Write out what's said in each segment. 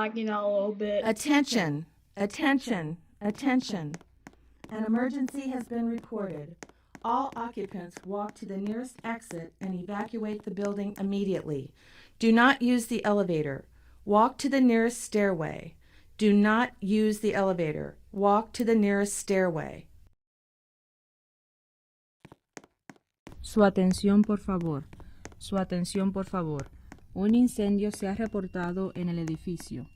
lagging out a little bit. Attention, attention, attention. An emergency has been reported. All occupants walk to the nearest exit and evacuate the building immediately. Do not use the elevator. Walk to the nearest stairway. Do not use the elevator. Walk to the nearest stairway. Su atención, por favor. Su atención, por favor. Un incendio se ha reportado en el edificio.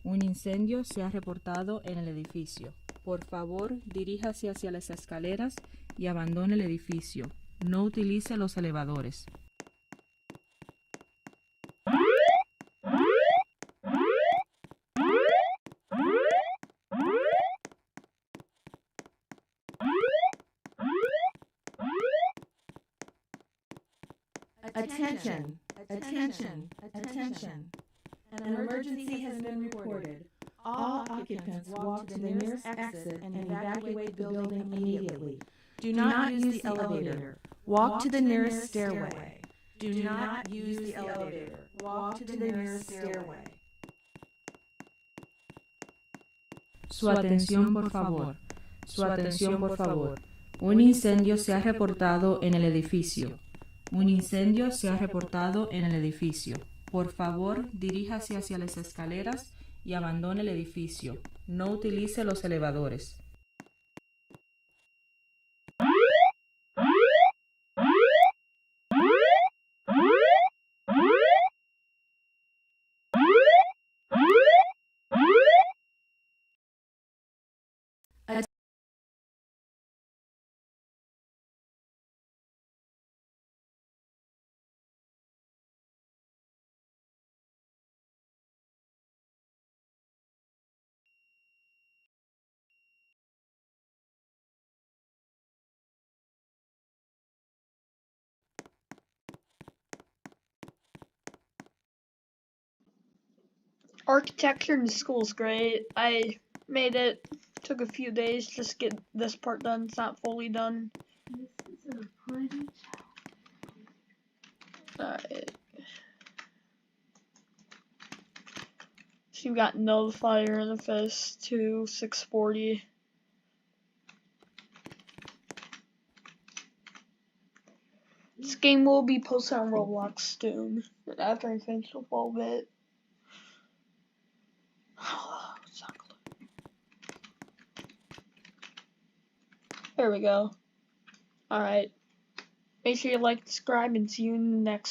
Un incendio se ha reportado en el edificio. Por favor, diríjase hacia las escaleras y abandone el edificio. No utilice los elevadores. Attention, attention, attention. An emergency has been reported. All occupants walk to the nearest exit and evacuate the building immediately. Do not use the elevator. Walk to the nearest stairway. Do not use the elevator. Walk to the nearest stairway. Su atención, por favor. Su atención, por favor. Un incendio se ha reportado en el edificio. Un incendio se ha reportado en el edificio. Por favor, diríjase hacia las escaleras y abandone el edificio. No utilice los elevadores. Architecture in school is great. I made it. Took a few days just to get this part done. It's not fully done. This is a pretty Alright. So you've got Notifier interface to 640. This game will be posted on Roblox soon after I finish with all of it. There we go. Alright. Make sure you like, subscribe, and see you in the next